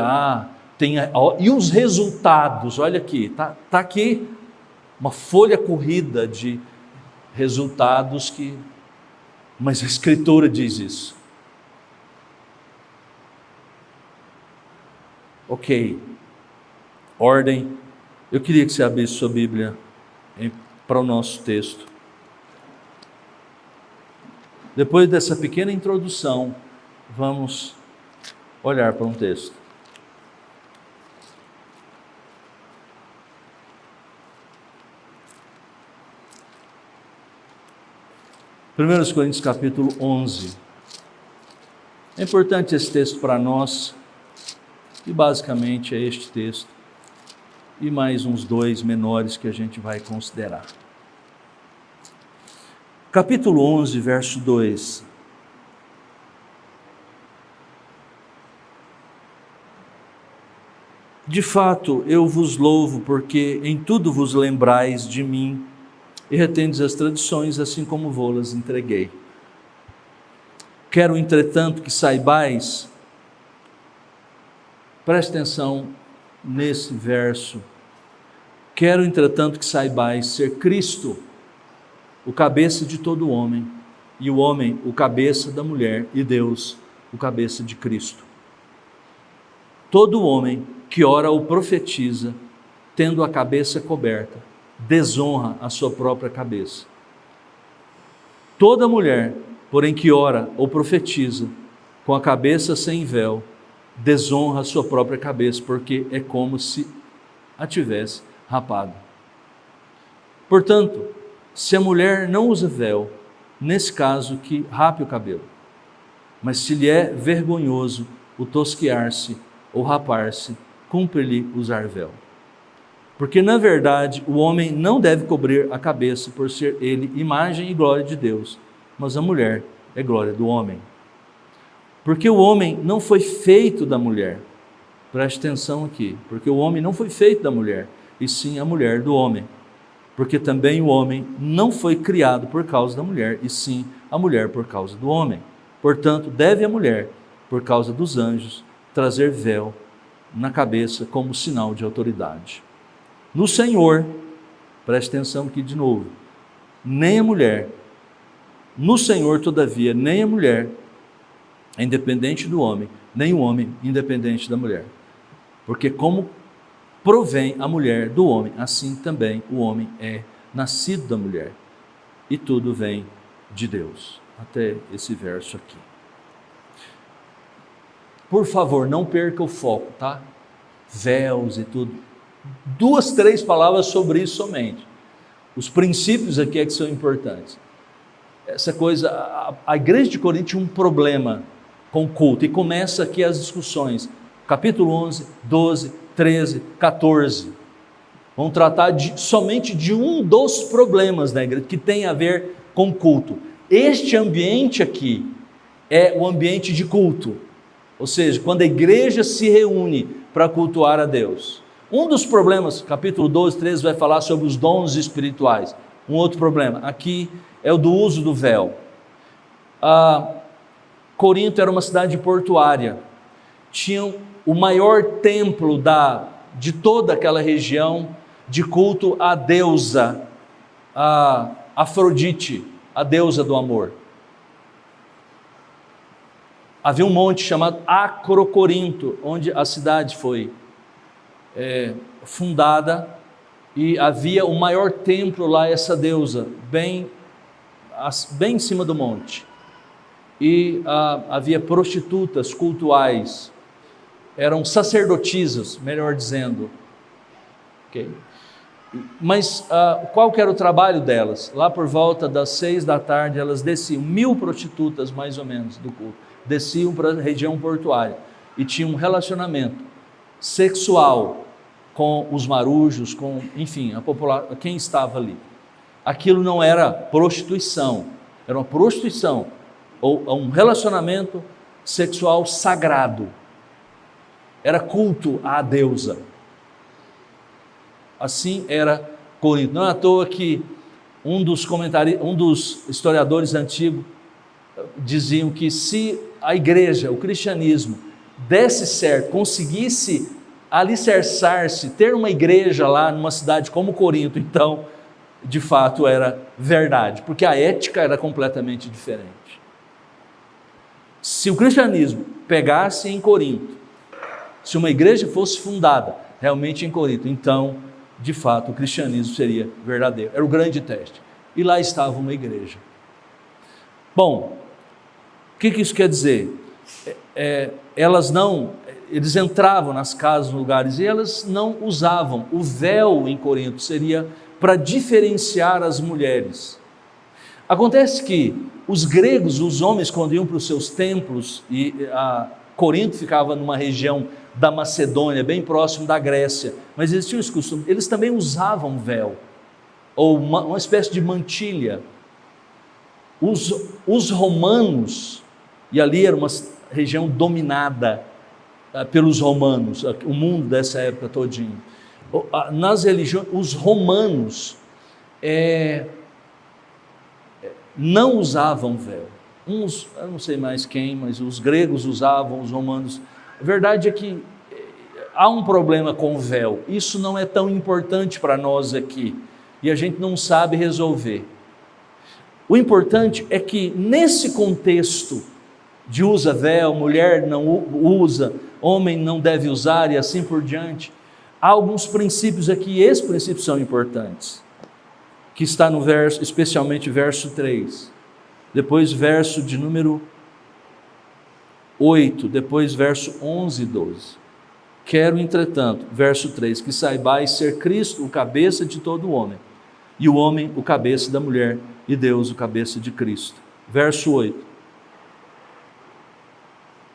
tenha... E os resultados, olha aqui, tá aqui uma folha corrida de resultados que... Mas a Escritura diz isso. Ok. Ordem. Eu queria que você abrisse sua Bíblia para o nosso texto. Depois dessa pequena introdução, vamos olhar para um texto. Primeiros Coríntios capítulo 11. É importante esse texto para nós, e basicamente é este texto, e mais uns 2 menores que a gente vai considerar. Capítulo 11, verso 2. De fato, eu vos louvo, porque em tudo vos lembrais de mim, e retendes as tradições, assim como vô-las entreguei. Quero, entretanto, que saibais, preste atenção nesse verso, quero, entretanto, que saibais ser Cristo o cabeça de todo homem, e o homem o cabeça da mulher, e Deus o cabeça de Cristo. Todo homem que ora ou profetiza, tendo a cabeça coberta, desonra a sua própria cabeça. Toda mulher, porém, que ora ou profetiza, com a cabeça sem véu, desonra a sua própria cabeça, porque é como se a tivesse rapado. Portanto, se a mulher não usa véu, nesse caso que rape o cabelo, mas se lhe é vergonhoso o tosquear-se ou rapar-se, cumpre-lhe usar véu. Porque, na verdade, o homem não deve cobrir a cabeça, por ser ele imagem e glória de Deus, mas a mulher é glória do homem. Porque o homem não foi feito da mulher, preste atenção aqui, porque o homem não foi feito da mulher, e sim a mulher do homem. Porque também o homem não foi criado por causa da mulher, e sim a mulher por causa do homem. Portanto, deve a mulher, por causa dos anjos, trazer véu na cabeça como sinal de autoridade. No Senhor, preste atenção aqui de novo, nem a mulher, no Senhor, todavia, nem a mulher é independente do homem, nem o homem independente da mulher. Porque como provém a mulher do homem, assim também o homem é nascido da mulher, e tudo vem de Deus. Até esse verso aqui. Por favor, não perca o foco, tá? Véus e tudo. 2, 3 palavras sobre isso somente. Os princípios aqui é que são importantes. Essa coisa, a igreja de Corinto tinha um problema com o culto, e começa aqui as discussões. Capítulo 11, 12, 13, 14. Vamos tratar somente de um dos problemas da igreja, que tem a ver com culto. Este ambiente aqui é o ambiente de culto. Ou seja, quando a igreja se reúne para cultuar a Deus. Um dos problemas, capítulo 12, 13, vai falar sobre os dons espirituais. Um outro problema aqui é o do uso do véu. Corinto era uma cidade portuária. Tinham o maior templo de toda aquela região de culto à deusa, a Afrodite, a deusa do amor. Havia um monte chamado Acrocorinto, onde a cidade foi fundada, e havia o maior templo lá, essa deusa, bem em cima do monte. E havia prostitutas cultuais, eram sacerdotisas, melhor dizendo. Okay? Mas qual que era o trabalho delas? Lá por volta das 6 da tarde, elas desciam, 1000 prostitutas mais ou menos do culto, desciam para a região portuária. e tinha um relacionamento sexual com os marujos, enfim, quem estava ali. Aquilo não era prostituição, era uma prostituição, ou um relacionamento sexual sagrado, era culto à deusa. Assim era Corinto. Não é à toa que um dos historiadores antigos diziam que se a igreja, o cristianismo, desse certo, conseguisse alicerçar-se, ter uma igreja lá numa cidade como Corinto, então, de fato era verdade, porque a ética era completamente diferente. Se o cristianismo pegasse em Corinto, se uma igreja fosse fundada realmente em Corinto, então, de fato, o cristianismo seria verdadeiro. Era o grande teste. E lá estava uma igreja. Bom, o que isso quer dizer? Eles entravam nas casas, nos lugares, e elas não usavam. O véu em Corinto seria para diferenciar as mulheres. Acontece que os gregos, os homens, quando iam para os seus templos, e Corinto ficava numa região da Macedônia, bem próximo da Grécia, mas eles tinham esse costume, eles também usavam véu, ou uma espécie de mantilha. Os romanos, e ali era uma região dominada pelos romanos, o mundo dessa época todinho, nas religiões, os romanos não usavam véu. Eu não sei mais quem, mas os gregos usavam, os romanos. A verdade é que há um problema com o véu, isso não é tão importante para nós aqui, e a gente não sabe resolver. O importante é que nesse contexto de usa véu, mulher não usa, homem não deve usar e assim por diante, há alguns princípios aqui, e esses princípios são importantes, que está no verso, especialmente verso 3, depois verso de número 8, depois verso 11 e 12. Quero, entretanto, verso 3, que saibais ser Cristo o cabeça de todo o homem, e o homem o cabeça da mulher, e Deus o cabeça de Cristo. Verso 8,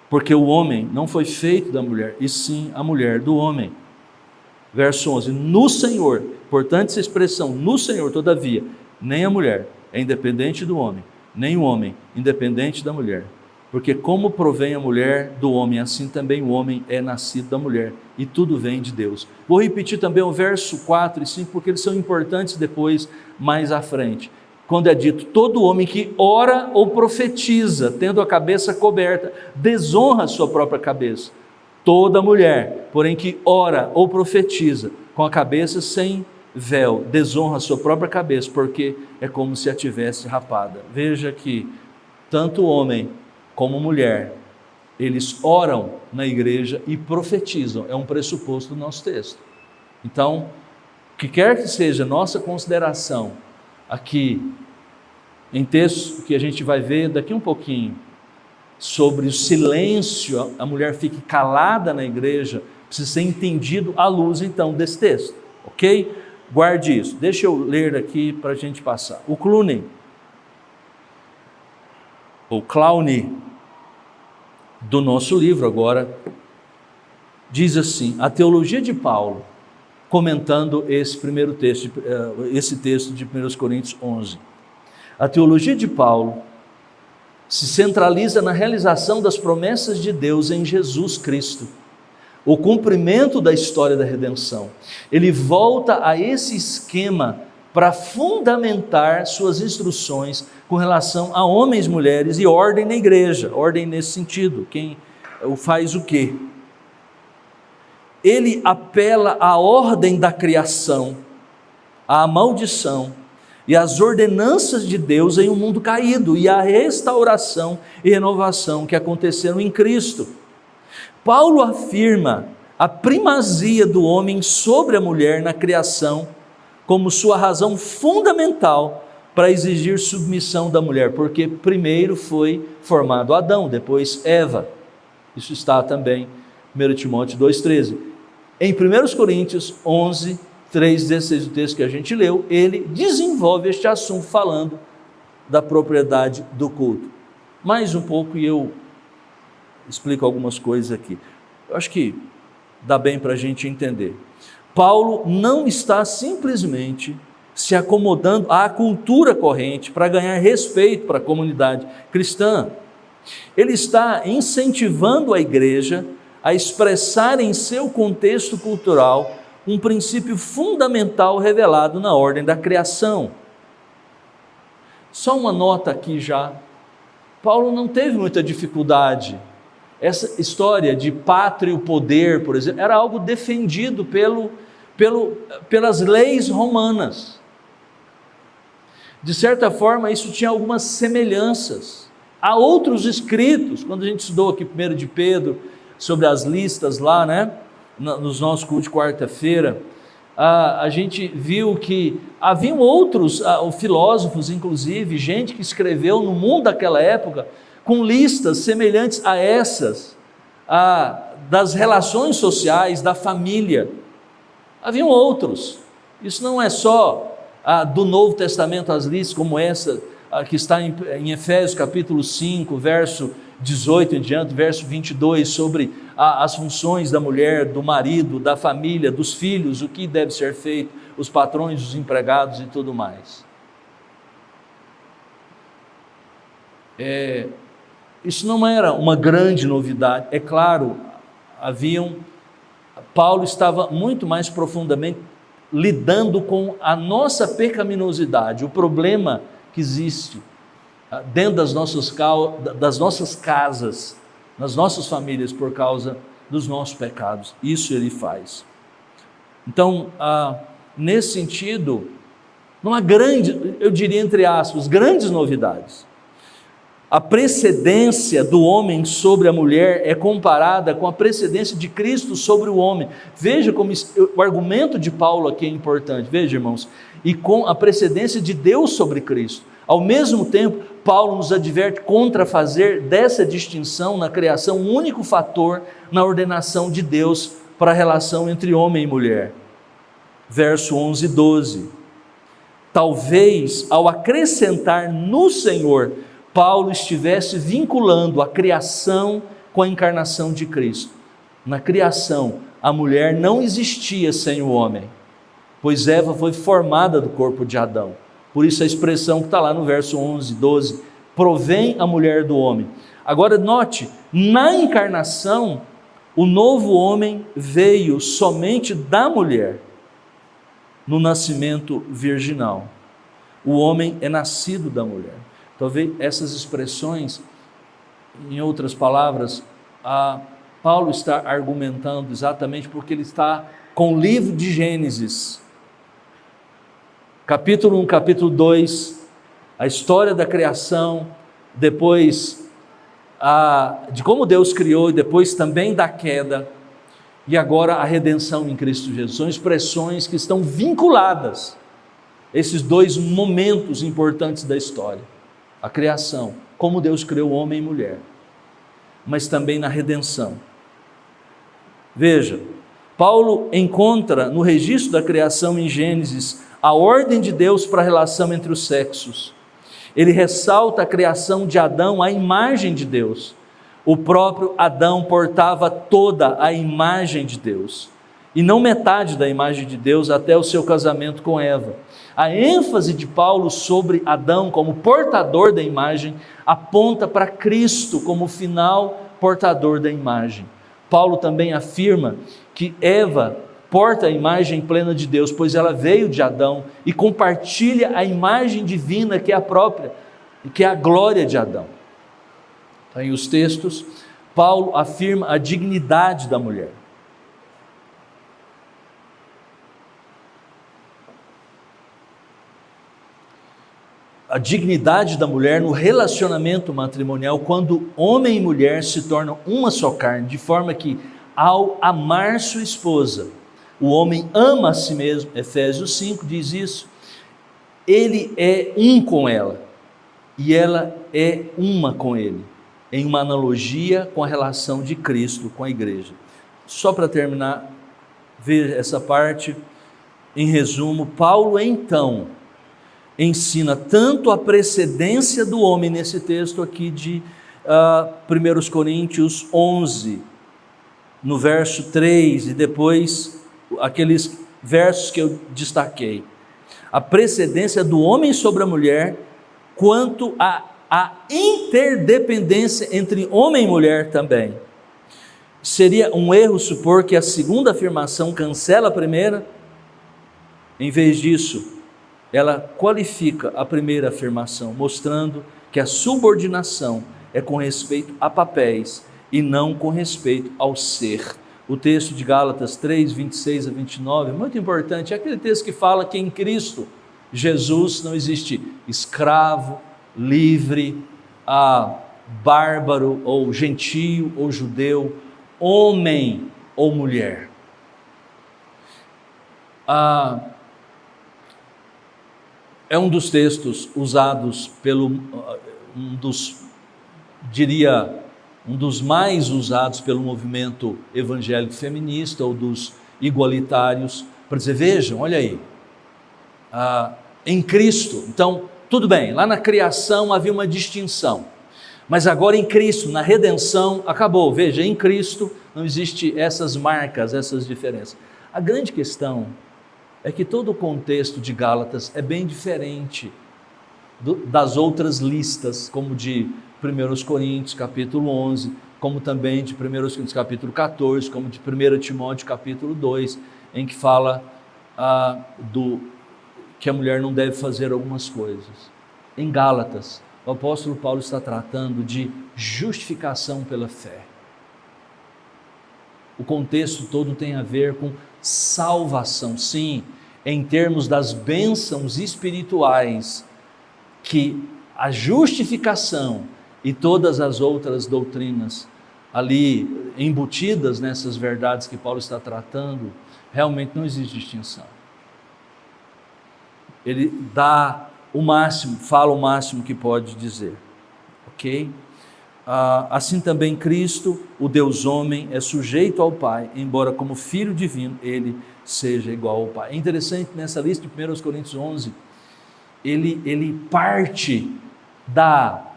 porque o homem não foi feito da mulher, e sim a mulher do homem. Verso 11, no Senhor, importante essa expressão, no Senhor, todavia, nem a mulher é independente do homem, nem o homem independente da mulher, porque como provém a mulher do homem, assim também o homem é nascido da mulher, e tudo vem de Deus. Vou repetir também o verso 4 e 5, porque eles são importantes depois, mais à frente, quando é dito, todo homem que ora ou profetiza, tendo a cabeça coberta, desonra a sua própria cabeça. Toda mulher, porém, que ora ou profetiza, com a cabeça sem véu, desonra a sua própria cabeça, porque é como se a tivesse rapada. Veja que tanto homem como mulher, eles oram na igreja e profetizam, é um pressuposto do nosso texto. Então, o que quer que seja nossa consideração aqui, em texto que a gente vai ver daqui um pouquinho, sobre o silêncio, a mulher fique calada na igreja, precisa ser entendido à luz então desse texto, ok? Guarde isso, deixa eu ler aqui para a gente passar. O Cluny, do nosso livro agora, diz assim, a teologia de Paulo, comentando esse primeiro texto, esse texto de 1 Coríntios 11, a teologia de Paulo se centraliza na realização das promessas de Deus em Jesus Cristo, o cumprimento da história da redenção. Ele volta a esse esquema para fundamentar suas instruções com relação a homens, mulheres e ordem na igreja, ordem nesse sentido, quem faz o quê? Ele apela à ordem da criação, à maldição e às ordenanças de Deus em um mundo caído e à restauração e renovação que aconteceram em Cristo. Paulo afirma a primazia do homem sobre a mulher na criação como sua razão fundamental para exigir submissão da mulher, porque primeiro foi formado Adão, depois Eva. Isso está também em 1 Timóteo 2,13. Em 1 Coríntios 11, 3,16, o texto que a gente leu, ele desenvolve este assunto falando da propriedade do culto. Mais um pouco e eu explico algumas coisas aqui. Eu acho que dá bem para a gente entender. Paulo não está simplesmente se acomodando à cultura corrente para ganhar respeito para a comunidade cristã. Ele está incentivando a igreja a expressar em seu contexto cultural um princípio fundamental revelado na ordem da criação. Só uma nota aqui já. Paulo não teve muita dificuldade. Essa história de pátrio poder, por exemplo, era algo defendido pelas leis romanas. De certa forma, isso tinha algumas semelhanças. Há outros escritos, quando a gente estudou aqui 1 de Pedro, sobre as listas lá, né, nos nossos cultos de quarta-feira, a gente viu que haviam outros filósofos, inclusive, gente que escreveu no mundo daquela época, com listas semelhantes a essas, das relações sociais, da família. Haviam outros. Isso não é só do Novo Testamento, as listas como essa, que está em Efésios capítulo 5, verso 18 em diante, verso 22, sobre as funções da mulher, do marido, da família, dos filhos, o que deve ser feito, os patrões, os empregados e tudo mais. Isso não era uma grande novidade, é claro, Paulo estava muito mais profundamente lidando com a nossa pecaminosidade, o problema que existe dentro das nossas casas, nas nossas famílias, por causa dos nossos pecados. Isso ele faz. Então, nesse sentido, não há eu diria entre aspas, grandes novidades. A precedência do homem sobre a mulher é comparada com a precedência de Cristo sobre o homem. Veja como o argumento de Paulo aqui é importante, veja, irmãos, e com a precedência de Deus sobre Cristo. Ao mesmo tempo, Paulo nos adverte contra fazer dessa distinção na criação um único fator na ordenação de Deus para a relação entre homem e mulher. Verso 11 e 12. Talvez, ao acrescentar no Senhor, Paulo estivesse vinculando a criação com a encarnação de Cristo. Na criação, a mulher não existia sem o homem, pois Eva foi formada do corpo de Adão. Por isso a expressão que está lá no verso 11, 12, provém a mulher do homem. Agora note, na encarnação, o novo homem veio somente da mulher, no nascimento virginal. O homem é nascido da mulher. Talvez essas expressões, em outras palavras, Paulo está argumentando exatamente porque ele está com o livro de Gênesis, capítulo 1, capítulo 2, a história da criação, depois de como Deus criou e depois também da queda, e agora a redenção em Cristo Jesus. São expressões que estão vinculadas a esses dois momentos importantes da história. A criação, como Deus criou homem e mulher, mas também na redenção. Veja, Paulo encontra no registro da criação em Gênesis a ordem de Deus para a relação entre os sexos. Ele ressalta a criação de Adão à imagem de Deus. O próprio Adão portava toda a imagem de Deus, e não metade da imagem de Deus até o seu casamento com Eva. A ênfase de Paulo sobre Adão como portador da imagem aponta para Cristo como final portador da imagem. Paulo também afirma que Eva porta a imagem plena de Deus, pois ela veio de Adão e compartilha a imagem divina que é a própria, que é a glória de Adão. Então, em os textos, Paulo afirma a dignidade da mulher. A dignidade da mulher no relacionamento matrimonial, quando homem e mulher se tornam uma só carne, de forma que, ao amar sua esposa, o homem ama a si mesmo, Efésios 5 diz isso, ele é um com ela, e ela é uma com ele, em uma analogia com a relação de Cristo com a igreja. Só para terminar, ver essa parte, em resumo, Paulo ensina tanto a precedência do homem nesse texto aqui de 1 Coríntios 11, no verso 3, e depois aqueles versos que eu destaquei. A precedência do homem sobre a mulher, quanto à interdependência entre homem e mulher também. Seria um erro supor que a segunda afirmação cancela a primeira? Em vez disso, ela qualifica a primeira afirmação, mostrando que a subordinação é com respeito a papéis e não com respeito ao ser. O texto de Gálatas 3, 26 a 29 é muito importante, é aquele texto que fala que em Cristo Jesus não existe escravo, livre, bárbaro ou gentio ou judeu, homem ou mulher. É um dos textos usados um dos mais usados pelo movimento evangélico feminista ou dos igualitários, para dizer, vejam, olha aí, em Cristo, então, tudo bem, lá na criação havia uma distinção, mas agora em Cristo, na redenção, acabou, veja, em Cristo não existe essas marcas, essas diferenças. A grande questão é que todo o contexto de Gálatas é bem diferente das outras listas, como de 1 Coríntios capítulo 11, como também de 1 Coríntios capítulo 14, como de 1 Timóteo capítulo 2, em que fala que a mulher não deve fazer algumas coisas. Em Gálatas, o apóstolo Paulo está tratando de justificação pela fé. O contexto todo tem a ver com salvação, sim, em termos das bênçãos espirituais, que a justificação e todas as outras doutrinas ali embutidas nessas verdades que Paulo está tratando, realmente não existe distinção. Ele dá o máximo, fala o máximo que pode dizer, ok? Assim também Cristo, o Deus homem, é sujeito ao Pai, embora como Filho divino ele seja igual ao Pai. É interessante, nessa lista de 1 Coríntios 11, ele parte da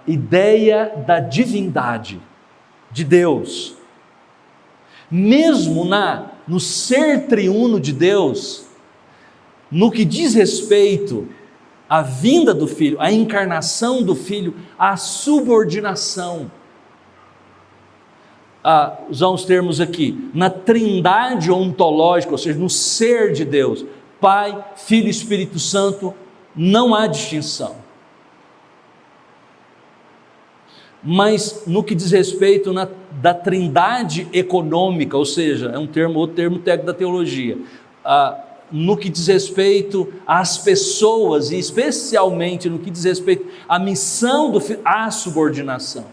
ideia da divindade de Deus, mesmo no ser triuno de Deus, no que diz respeito à vinda do Filho, à encarnação do Filho, à subordinação. Usar uns termos aqui, na trindade ontológica, ou seja, no ser de Deus, Pai, Filho e Espírito Santo, não há distinção. Mas no que diz respeito da trindade econômica, ou seja, é outro termo técnico da teologia, no que diz respeito às pessoas, e especialmente no que diz respeito à missão do Filho, à subordinação.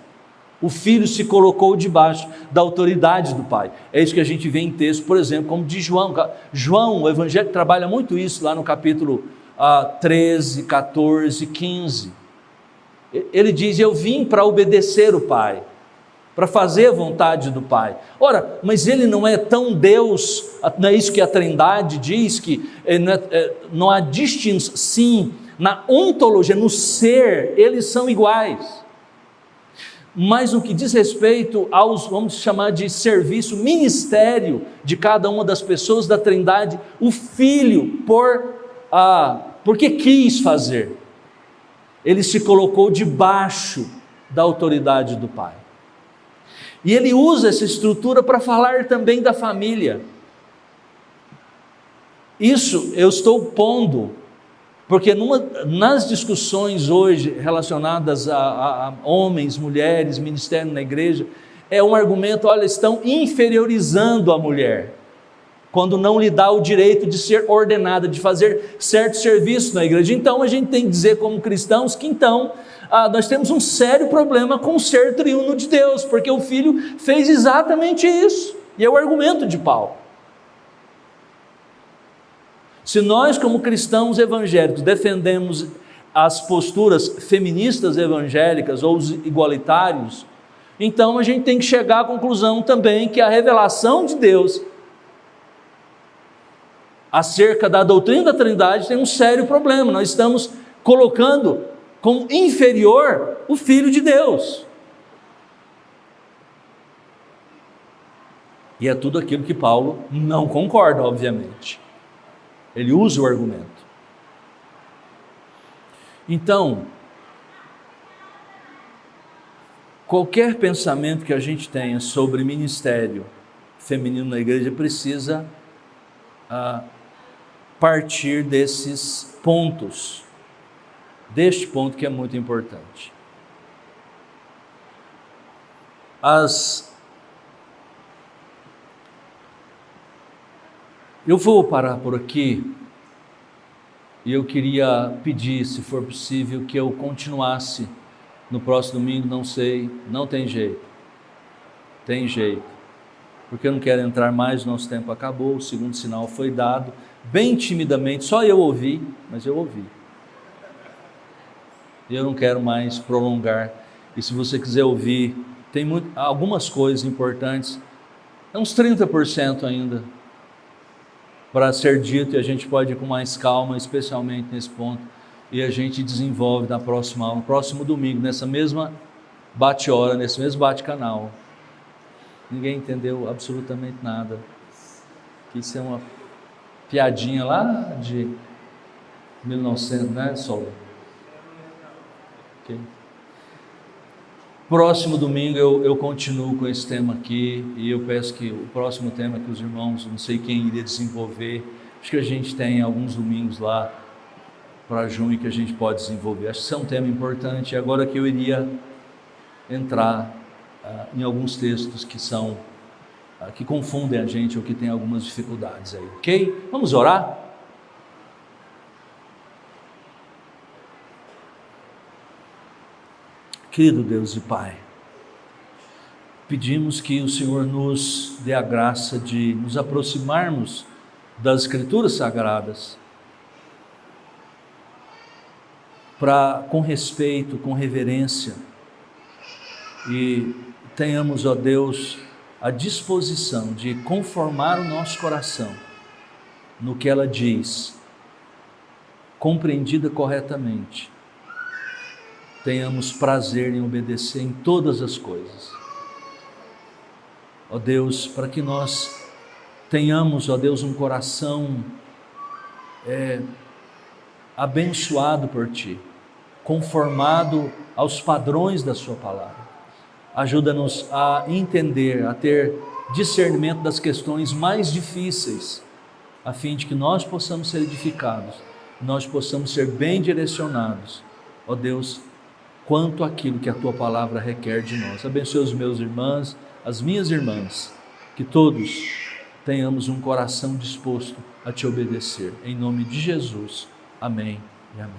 O Filho se colocou debaixo da autoridade do Pai. É isso que a gente vê em texto, por exemplo, como de João. João, o Evangelho, trabalha muito isso lá no capítulo 13, 14, 15. Ele diz, eu vim para obedecer o Pai, para fazer a vontade do Pai. Ora, mas ele não é tão Deus, não é isso que a Trindade diz, que não há distinção. Sim, na ontologia, no ser, eles são iguais. Mas no que diz respeito aos, vamos chamar de serviço, ministério de cada uma das pessoas da Trindade, o Filho, porque quis fazer, ele se colocou debaixo da autoridade do Pai. E ele usa essa estrutura para falar também da família. Isso eu estou pondo, porque nas discussões hoje relacionadas a homens, mulheres, ministério na igreja, é um argumento, olha, estão inferiorizando a mulher, quando não lhe dá o direito de ser ordenada, de fazer certo serviço na igreja. Então a gente tem que dizer como cristãos que então nós temos um sério problema com o ser triuno de Deus, porque o Filho fez exatamente isso, e é o argumento de Paulo. Se nós como cristãos evangélicos defendemos as posturas feministas evangélicas ou os igualitários, então a gente tem que chegar à conclusão também que a revelação de Deus acerca da doutrina da Trindade tem um sério problema. Nós estamos colocando como inferior o Filho de Deus. E é tudo aquilo que Paulo não concorda, obviamente. Ele usa o argumento. Então, qualquer pensamento que a gente tenha sobre ministério feminino na igreja precisa partir desses pontos, deste ponto que é muito importante. Eu vou parar por aqui e eu queria pedir, se for possível, que eu continuasse no próximo domingo. Não sei, não tem jeito, porque eu não quero entrar mais, nosso tempo acabou, o segundo sinal foi dado, bem timidamente, só eu ouvi, mas eu ouvi. Eu não quero mais prolongar, e se você quiser ouvir, tem algumas coisas importantes, uns 30% ainda, para ser dito, e a gente pode ir com mais calma, especialmente nesse ponto, e a gente desenvolve na próxima aula, no próximo domingo, nessa mesma bate-hora, nesse mesmo bate-canal. Ninguém entendeu absolutamente nada. Isso é uma piadinha lá de 1900, né, Sol? Okay. Próximo domingo eu continuo com esse tema aqui, e eu peço que o próximo tema que os irmãos, não sei quem iria desenvolver, acho que a gente tem alguns domingos lá para junho que a gente pode desenvolver. Acho que isso é um tema importante. Agora que eu iria entrar em alguns textos que confundem a gente ou que tem algumas dificuldades aí, ok? Vamos orar? Querido Deus e Pai, pedimos que o Senhor nos dê a graça de nos aproximarmos das Escrituras Sagradas com respeito, com reverência, e tenhamos, ó Deus, a disposição de conformar o nosso coração no que ela diz, compreendida corretamente. Tenhamos prazer em obedecer em todas as coisas. Ó Deus, para que nós tenhamos, ó Deus, um coração abençoado por Ti, conformado aos padrões da Sua palavra. Ajuda-nos a entender, a ter discernimento das questões mais difíceis, a fim de que nós possamos ser edificados, nós possamos ser bem direcionados, ó Deus, quanto àquilo que a Tua palavra requer de nós. Abençoe os meus irmãos, as minhas irmãs, que todos tenhamos um coração disposto a Te obedecer. Em nome de Jesus, amém e amém.